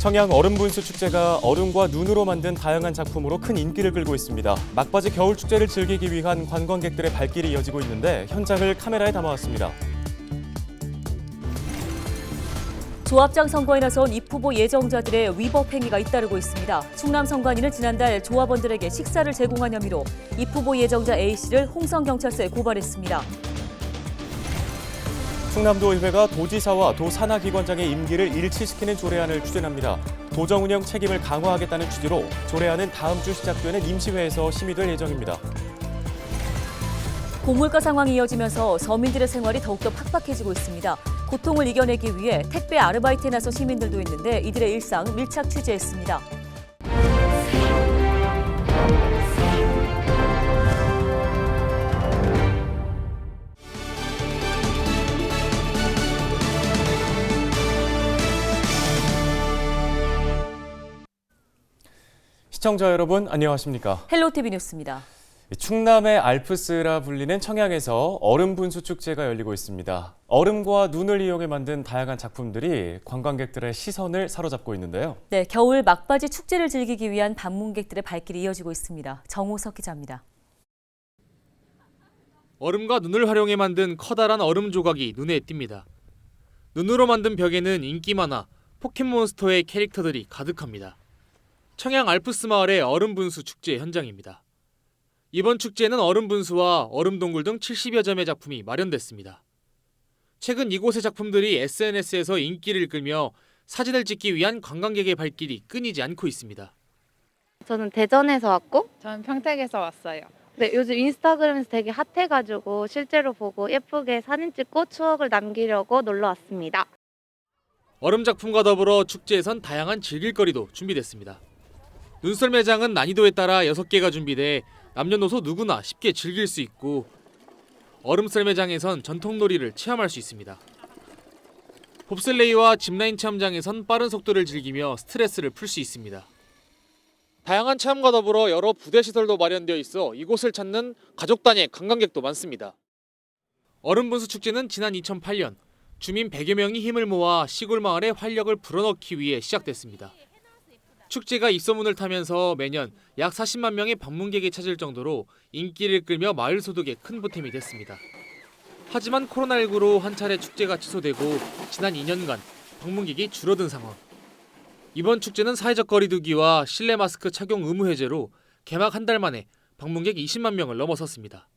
청양 얼음분수 축제가 얼음과 눈으로 만든 다양한 작품으로 큰 인기를 끌고 있습니다. 막바지 겨울 축제를 즐기기 위한 관광객들의 발길이 이어지고 있는데 현장을 카메라에 담아왔습니다. 조합장 선거에 나선 입후보 예정자들의 위법 행위가 잇따르고 있습니다. 충남 선관위는 지난달 조합원들에게 식사를 제공한 혐의로 입후보 예정자 A씨를 홍성경찰서에 고발했습니다. 충남도의회가 도지사와 도산하기관장의 임기를 일치시키는 조례안을 추진합니다. 도정 운영 책임을 강화하겠다는 취지로 조례안은 다음 주 시작되는 임시회에서 심의될 예정입니다. 고물가 상황이 이어지면서 서민들의 생활이 더욱더 팍팍해지고 있습니다. 고통을 이겨내기 위해 택배 아르바이트에 나선 시민들도 있는데 이들의 일상 밀착 취재했습니다. 시청자 여러분 안녕하십니까? 헬로티비 뉴스입니다. 충남의 알프스라 불리는 청양에서 얼음 분수 축제가 열리고 있습니다. 얼음과 눈을 이용해 만든 다양한 작품들이 관광객들의 시선을 사로잡고 있는데요. 네, 겨울 막바지 축제를 즐기기 위한 방문객들의 발길이 이어지고 있습니다. 정호석 기자입니다. 얼음과 눈을 활용해 만든 커다란 얼음 조각이 눈에 띕니다. 눈으로 만든 벽에는 인기 만화 포켓몬스터의 캐릭터들이 가득합니다. 청양 알프스 마을의 얼음 분수 축제 현장입니다. 이번 축제는 얼음 분수와 얼음 동굴 등 70여 점의 작품이 마련됐습니다. 최근 이곳의 작품들이 SNS에서 인기를 끌며 사진을 찍기 위한 관광객의 발길이 끊이지 않고 있습니다. 저는 대전에서 왔고 저는 평택에서 왔어요. 네, 요즘 인스타그램에서 되게 핫해가지고 실제로 보고 예쁘게 사진 찍고 추억을 남기려고 놀러 왔습니다. 얼음 작품과 더불어 축제에선 다양한 즐길거리도 준비됐습니다. 눈썰 매장은 난이도에 따라 6개가 준비돼 남녀노소 누구나 쉽게 즐길 수 있고 얼음썰 매장에선 전통놀이를 체험할 수 있습니다. 봅슬레이와 짚라인 체험장에선 빠른 속도를 즐기며 스트레스를 풀 수 있습니다. 다양한 체험과 더불어 여러 부대 시설도 마련되어 있어 이곳을 찾는 가족 단위의 관광객도 많습니다. 얼음분수 축제는 지난 2008년 주민 100여 명이 힘을 모아 시골 마을에 활력을 불어넣기 위해 시작됐습니다. 축제가 입소문을 타면서 매년 약 40만 명의 방문객이 찾을 정도로 인기를 끌며 마을 소득에 큰 보탬이 됐습니다. 하지만 코로나19로 한 차례 축제가 취소되고 지난 2년간 방문객이 줄어든 상황. 이번 축제는 사회적 거리 두기와 실내 마스크 착용 의무 해제로 개막 한 달 만에 방문객 20만 명을 넘어섰습니다.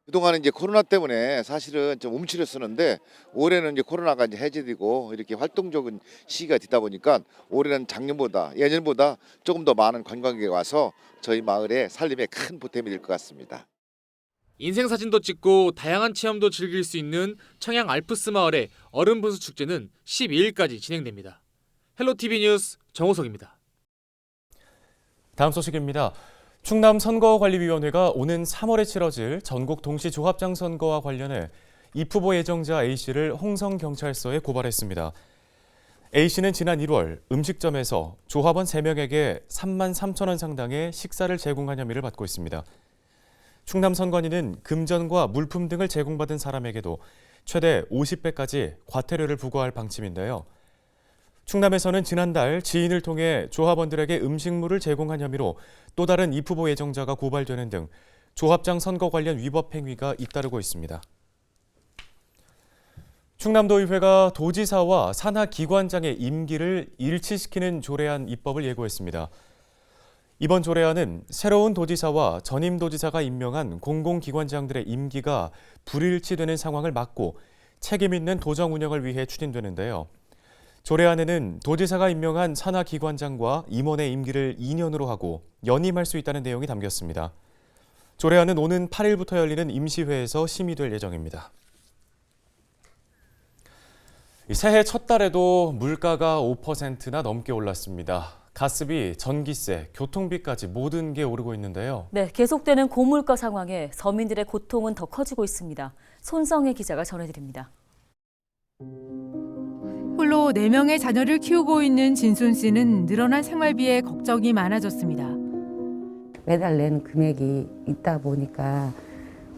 그동안은 이제 코로나 때문에 사실은 좀 움츠렸었는데 올해는 이제 코로나가 이제 해제되고 이렇게 활동적인 시기가 되다 보니까 올해는 작년보다 예년보다 조금 더 많은 관광객이 와서 저희 마을의 살림에 큰 보탬이 될 것 같습니다. 인생 사진도 찍고 다양한 체험도 즐길 수 있는 청양 알프스 마을의 얼음 분수 축제는 12일까지 진행됩니다. 헬로티비 뉴스 정호석입니다. 다음 소식입니다. 충남 선거관리위원회가 오는 3월에 치러질 전국 동시조합장 선거와 관련해 입후보 예정자 A씨를 홍성경찰서에 고발했습니다. A씨는 지난 1월 음식점에서 조합원 3명에게 3만 3천 원 상당의 식사를 제공한 혐의를 받고 있습니다. 충남 선관위는 금전과 물품 등을 제공받은 사람에게도 최대 50배까지 과태료를 부과할 방침인데요. 충남에서는 지난달 지인을 통해 조합원들에게 음식물을 제공한 혐의로 또 다른 입후보 예정자가 고발되는 등 조합장 선거 관련 위법 행위가 잇따르고 있습니다. 충남도의회가 도지사와 산하기관장의 임기를 일치시키는 조례안 입법을 예고했습니다. 이번 조례안은 새로운 도지사와 전임 도지사가 임명한 공공기관장들의 임기가 불일치되는 상황을 막고 책임 있는 도정 운영을 위해 추진되는데요. 조례안에는 도지사가 임명한 산하기관장과 임원의 임기를 2년으로 하고 연임할 수 있다는 내용이 담겼습니다. 조례안은 오는 8일부터 열리는 임시회에서 심의될 예정입니다. 새해 첫 달에도 물가가 5%나 넘게 올랐습니다. 가스비, 전기세, 교통비까지 모든 게 오르고 있는데요. 네, 계속되는 고물가 상황에 서민들의 고통은 더 커지고 있습니다. 손성혜 기자가 전해드립니다. 홀로 4명의 자녀를 키우고 있는 진순 씨는 늘어난 생활비에 걱정이 많아졌습니다. 매달 내는 금액이 있다 보니까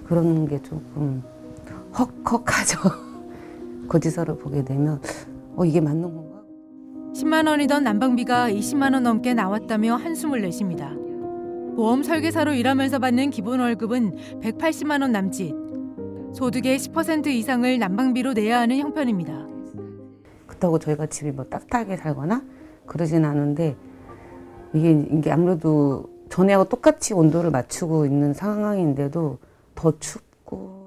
그런 게 조금 헉헉하죠. 고지서를 보게 되면 이게 맞는 건가? 10만 원이던 난방비가 20만 원 넘게 나왔다며 한숨을 내쉽니다. 보험 설계사로 일하면서 받는 기본 월급은 180만 원 남짓. 소득의 10% 이상을 난방비로 내야 하는 형편입니다. 그렇다고 저희가 집이 뭐 따뜻하게 살거나 그러진 않은데 이게 아무래도 전에하고 똑같이 온도를 맞추고 있는 상황인데도 더 춥고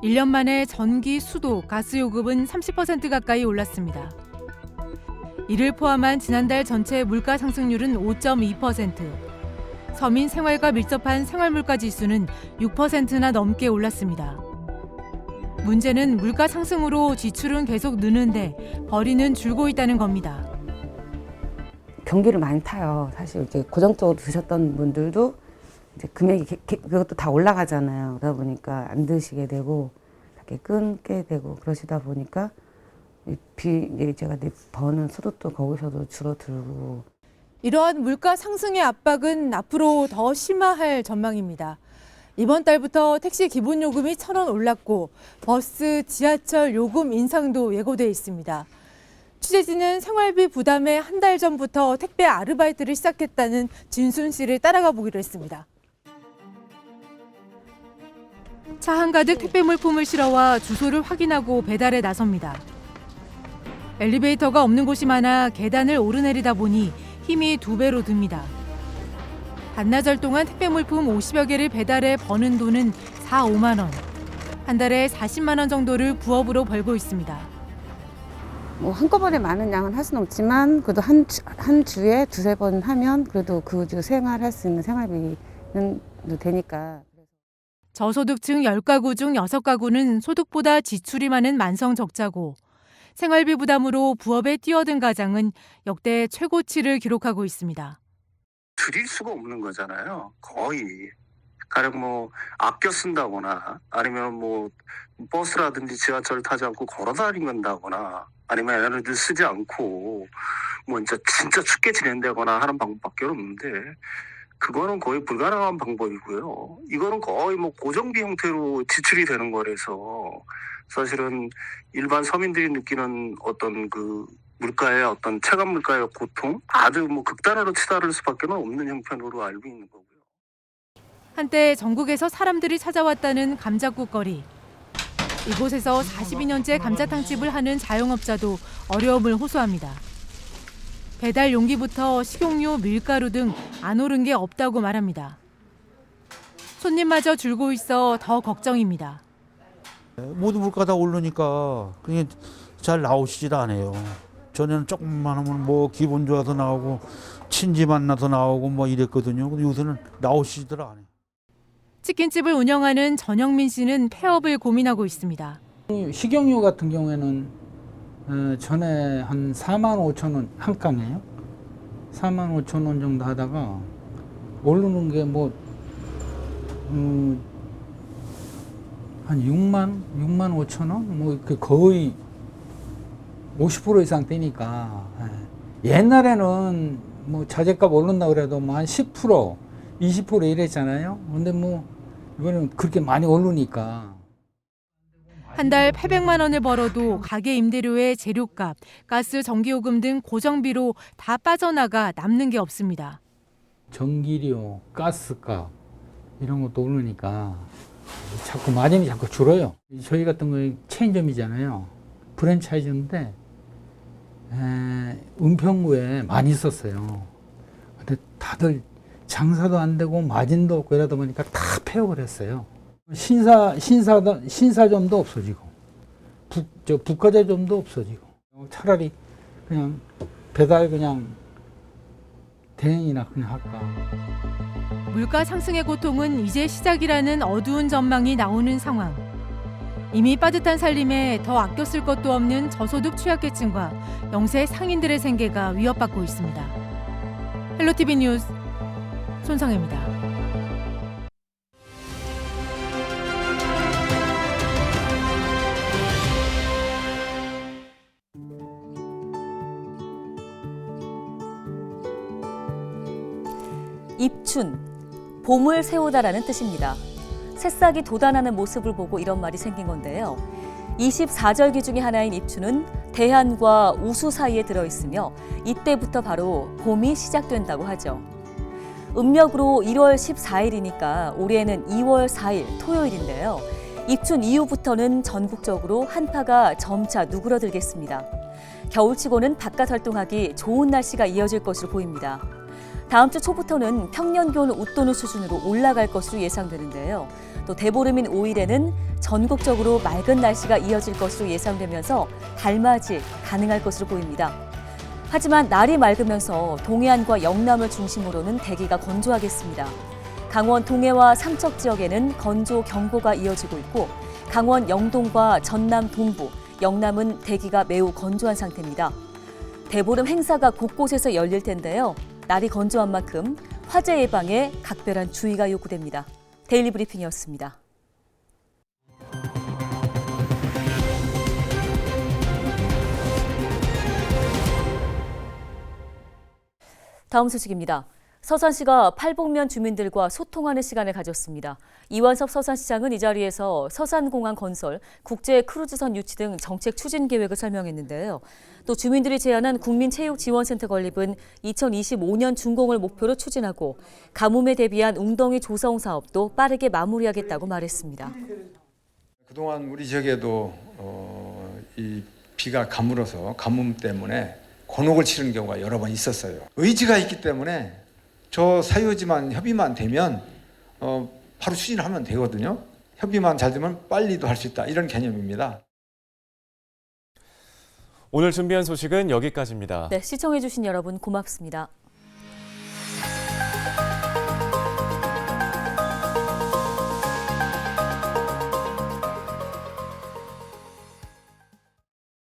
1년 만에 전기, 수도, 가스 요금은 30% 가까이 올랐습니다. 이를 포함한 지난달 전체 물가 상승률은 5.2%. 서민 생활과 밀접한 생활물가 지수는 6%나 넘게 올랐습니다. 문제는 물가 상승으로 지출은 계속 느는데 벌이는 줄고 있다는 겁니다. 경기를 많이 타요. 사실 이제 고정적으로 드셨던 분들도 이제 금액이 그것도 다 올라가잖아요. 그러다 보니까 안 드시게 되고 이렇게 끊게 되고 그러시다 보니까 이제 제가 버는 소득도 거기서도 줄어들고. 이러한 물가 상승의 압박은 앞으로 더 심화할 전망입니다. 이번 달부터 택시 기본 요금이 1,000원 올랐고 버스, 지하철 요금 인상도 예고돼 있습니다. 취재진은 생활비 부담에 한 달 전부터 택배 아르바이트를 시작했다는 진순 씨를 따라가 보기로 했습니다. 차 한가득 택배 물품을 실어와 주소를 확인하고 배달에 나섭니다. 엘리베이터가 없는 곳이 많아 계단을 오르내리다 보니 힘이 2배로 듭니다. 반나절 동안 택배 물품 50여 개를 배달해 버는 돈은 4-5만 원. 한 달에 40만 원 정도를 부업으로 벌고 있습니다. 뭐 한꺼번에 많은 양은 할 수는 없지만 그래도 한 주에 2-3번 하면 그래도 그 주 생활할 수 있는 생활비는 되니까. 저소득층 10가구 중 6가구는 소득보다 지출이 많은 만성 적자고 생활비 부담으로 부업에 뛰어든 가장은 역대 최고치를 기록하고 있습니다. 줄일 수가 없는 거잖아요. 거의. 가령 뭐 아껴 쓴다거나 아니면 뭐 버스라든지 지하철을 타지 않고 걸어 다닌다거나 아니면 에너지를 쓰지 않고 뭐 진짜 춥게 지낸다거나 하는 방법밖에 없는데 그거는 거의 불가능한 방법이고요. 이거는 거의 뭐 고정비 형태로 지출이 되는 거라서 사실은 일반 서민들이 느끼는 어떤 그 물가의 어떤 체감 물가의 고통 아주 뭐 극단으로 치달을 수밖에 없는 형편으로 알고 있는 거고요. 한때 전국에서 사람들이 찾아왔다는 감자국거리. 이곳에서 42년째 감자탕집을 하는 자영업자도 어려움을 호소합니다. 배달 용기부터 식용유, 밀가루 등 안 오른 게 없다고 말합니다. 손님마저 줄고 있어 더 걱정입니다. 모든 물가 다 오르니까 그게 잘 나오시질 않아요. 전에는 조금만 하면 뭐 기분 좋아서 나오고 친지 만나서 나오고 뭐 이랬거든요. 근데 요새는 나오시질 않아요. 치킨집을 운영하는 전영민 씨는 폐업을 고민하고 있습니다. 식용유 같은 경우에는 전에 한 4만 5천 원 한 깡이에요. 4만 5천 원 정도 하다가 오르는 게 뭐 한 6만 5천 원? 뭐 이렇게 거의 50% 이상 뛰니까. 옛날에는 뭐 자재값 오른다 그래도 뭐 한 10%, 20% 이랬잖아요. 근데 뭐 이번엔 그렇게 많이 오르니까. 한 달 800만 원을 벌어도 가게 임대료에 재료값, 가스, 전기요금 등 고정비로 다 빠져나가 남는 게 없습니다. 전기료, 가스값 이런 것도 오르니까 자꾸 마진이 자꾸 줄어요. 저희 같은 거 체인점이잖아요. 프랜차이즈인데 은평구에 많이 있었어요. 근데 다들 장사도 안 되고 마진도 없고 이러다 보니까 다 폐업을 했어요. 신사점도 없어지고 북과제점도 없어지고 차라리 그냥 배달 그냥 대행이나 그냥 할까. 물가 상승의 고통은 이제 시작이라는 어두운 전망이 나오는 상황. 이미 빠듯한 살림에 더 아껴 쓸 것도 없는 저소득 취약계층과 영세 상인들의 생계가 위협받고 있습니다. 헬로티비 뉴스 손성혜입니다. 입춘, 봄을 세우다라는 뜻입니다. 새싹이 돋아나는 모습을 보고 이런 말이 생긴 건데요. 24절기 중에 하나인 입춘은 대한과 우수 사이에 들어있으며 이때부터 바로 봄이 시작된다고 하죠. 음력으로 1월 14일이니까 올해는 2월 4일 토요일인데요. 입춘 이후부터는 전국적으로 한파가 점차 누그러들겠습니다. 겨울치고는 바깥 활동하기 좋은 날씨가 이어질 것으로 보입니다. 다음 주 초부터는 평년 기온 웃도는 수준으로 올라갈 것으로 예상되는데요. 또 대보름인 5일에는 전국적으로 맑은 날씨가 이어질 것으로 예상되면서 달맞이 가능할 것으로 보입니다. 하지만 날이 맑으면서 동해안과 영남을 중심으로는 대기가 건조하겠습니다. 강원 동해와 삼척 지역에는 건조 경보가 이어지고 있고 강원 영동과 전남 동부, 영남은 대기가 매우 건조한 상태입니다. 대보름 행사가 곳곳에서 열릴 텐데요. 날이 건조한 만큼 화재 예방에 각별한 주의가 요구됩니다. 데일리 브리핑이었습니다. 다음 소식입니다. 서산시가 팔복면 주민들과 소통하는 시간을 가졌습니다. 이완섭 서산시장은 이 자리에서 서산공항 건설, 국제 크루즈선 유치 등 정책 추진 계획을 설명했는데요. 또 주민들이 제안한 국민체육지원센터 건립은 2025년 준공을 목표로 추진하고 가뭄에 대비한 웅덩이 조성 사업도 빠르게 마무리하겠다고 말했습니다. 그동안 우리 지역에도 이 비가 가물어서 가뭄 때문에 곤혹을 치르는 경우가 여러 번 있었어요. 의지가 있기 때문에 저 사유지만 협의만 되면 바로 추진하면 되거든요. 협의만 잘 되면 빨리도 할 수 있다. 이런 개념입니다. 오늘 준비한 소식은 여기까지입니다. 네, 시청해주신 여러분 고맙습니다.